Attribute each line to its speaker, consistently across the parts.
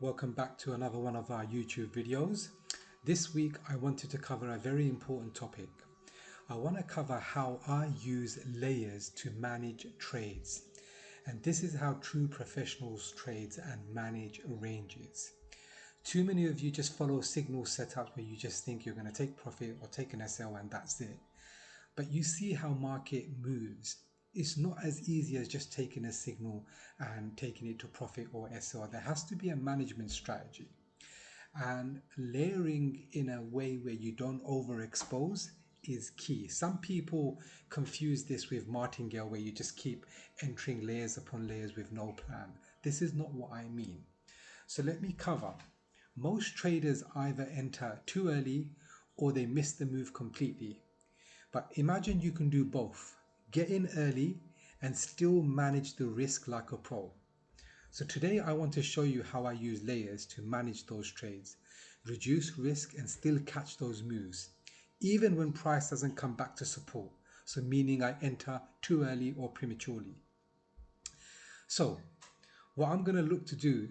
Speaker 1: Welcome back to another one of our YouTube videos. This week I wanted to cover a very important topic. I want to cover how I use layers to manage trades. And this is how true professionals trades and manage ranges. Too many of you just follow signal setups where you just think you're going to take profit or take an SL and that's it. But you see how market moves. It's not as easy as just taking a signal and taking it to profit or SL. There has to be a management strategy. And layering in a way where you don't overexpose is key. Some people confuse this with martingale, where you just keep entering layers upon layers with no plan. This is not what I mean. So let me cover. Most traders either enter too early or they miss the move completely. But imagine you can do both. Get in early and still manage the risk like a pro. So today I want to show you how I use layers to manage those trades, reduce risk and still catch those moves, even when price doesn't come back to support. So meaning I enter too early or prematurely. So what I'm going to look to do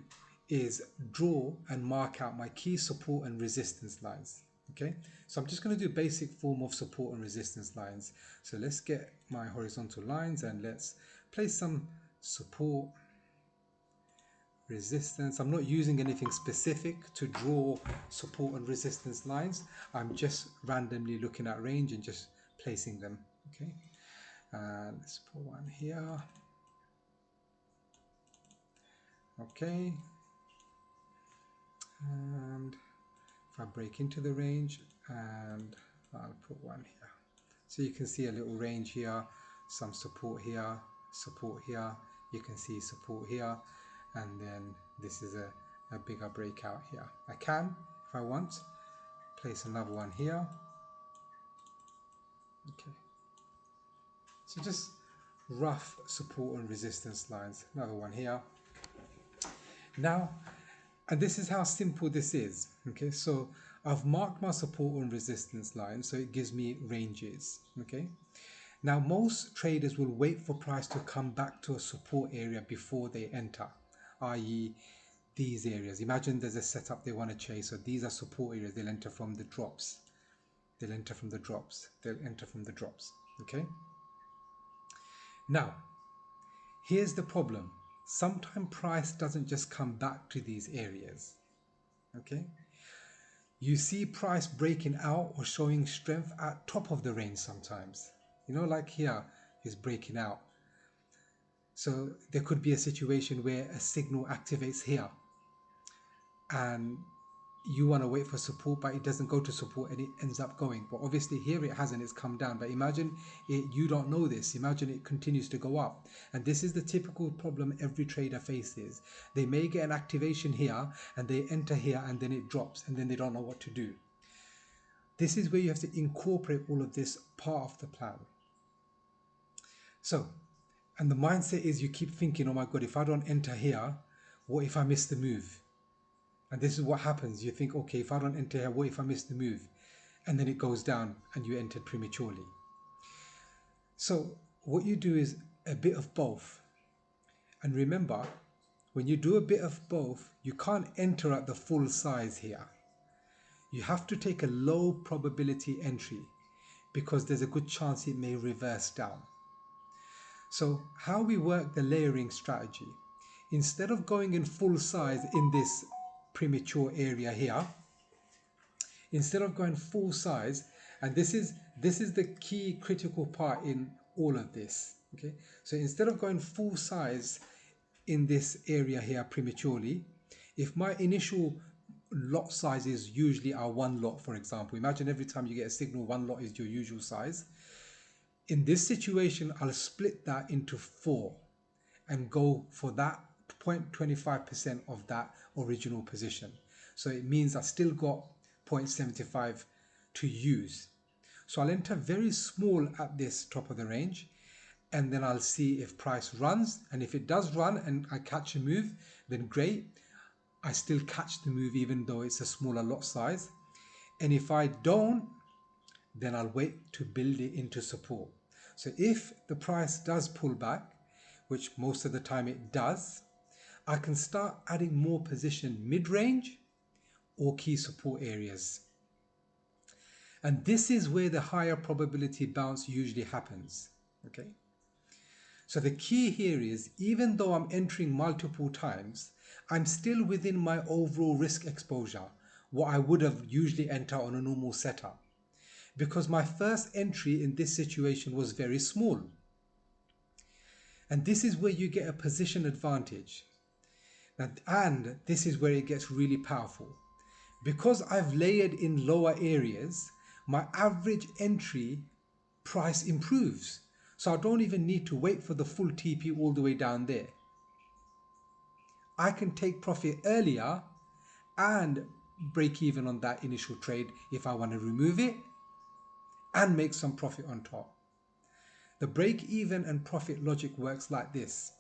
Speaker 1: is draw and mark out my key support and resistance lines. Okay, so I'm just going to do a basic form of support and resistance lines. So let's get my horizontal lines and let's place some support, resistance. I'm not using anything specific to draw support and resistance lines. I'm just randomly looking at range and just placing them. Okay, let's put one here. Okay, and if I break into the range, and I'll put one here. So you can see a little range here, some support here, support here. You can see support here, and then this is a bigger breakout here. I can, if I want, place another one here. Okay. So just rough support and resistance lines. Another one here. Now, and this is how simple this is. Okay, so I've marked my support and resistance line, so it gives me ranges. Okay, now most traders will wait for price to come back to a support area before they enter, i.e. these areas. Imagine there's a setup they want to chase, so these are support areas. They'll enter from the drops. They'll enter from the drops. They'll enter from the drops. Okay. Now, here's the problem. Sometimes price doesn't just come back to these areas. Okay, you see price breaking out or showing strength at top of the range sometimes. You know, like here is breaking out. So there could be a situation where a signal activates here and you want to wait for support, but it doesn't go to support and it ends up going. But obviously here it hasn't, it's come down. But imagine you don't know this. Imagine it continues to go up. And this is the typical problem every trader faces. They may get an activation here and they enter here and then it drops and then they don't know what to do. This is where you have to incorporate all of this part of the plan. So, and the mindset is you keep thinking, oh my God, if I don't enter here, what if I miss the move? And this is what happens. You think, okay, if I don't enter here, what if I miss the move? And then it goes down and you entered prematurely. So what you do is a bit of both. And remember, when you do a bit of both, you can't enter at the full size here. You have to take a low probability entry because there's a good chance it may reverse down. So how we work the layering strategy, instead of going in full size in this premature area here, instead of going full size, and this is the key critical part in all of this. Okay, so instead of going full size in this area here prematurely, if my initial lot sizes usually are one lot, for example, imagine every time you get a signal, one lot is your usual size. In this situation, I'll split that into 4 and go for that 0.25% of that original position. So it means I still got 0.75 to use. So I'll enter very small at this top of the range and then I'll see if price runs, and if it does run and I catch a move, then great. I still catch the move even though it's a smaller lot size. And if I don't, then I'll wait to build it into support. So if the price does pull back, which most of the time it does, I can start adding more position mid-range or key support areas. And this is where the higher probability bounce usually happens. Okay. So the key here is, even though I'm entering multiple times, I'm still within my overall risk exposure, what I would have usually entered on a normal setup. Because my first entry in this situation was very small. And this is where you get a position advantage. And this is where it gets really powerful. Because I've layered in lower areas, my average entry price improves. So I don't even need to wait for the full TP all the way down there. I can take profit earlier and break even on that initial trade if I want to remove it and make some profit on top. The break even and profit logic works like this.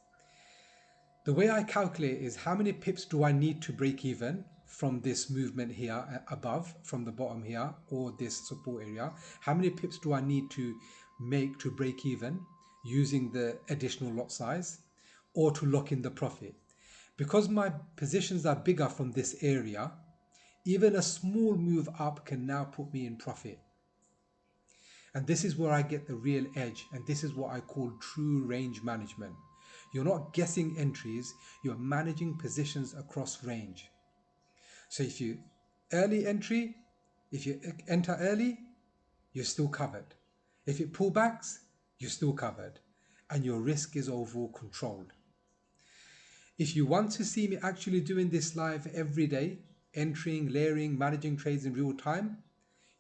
Speaker 1: The way I calculate is how many pips do I need to break even from this movement here above, from the bottom here, or this support area. How many pips do I need to make to break even using the additional lot size or to lock in the profit? Because my positions are bigger from this area, even a small move up can now put me in profit. And this is where I get the real edge, and this is what I call true range management. You're not guessing entries, you're managing positions across range. So if you early entry, if you enter early, you're still covered. If it pullbacks, you're still covered, and your risk is overall controlled. If you want to see me actually doing this live every day, entering, layering, managing trades in real time,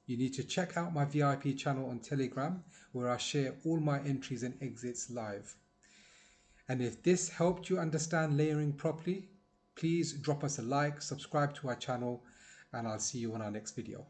Speaker 1: you need to check out my VIP channel on Telegram, where I share all my entries and exits live. And if this helped you understand layering properly, please drop us a like, subscribe to our channel, and I'll see you on our next video.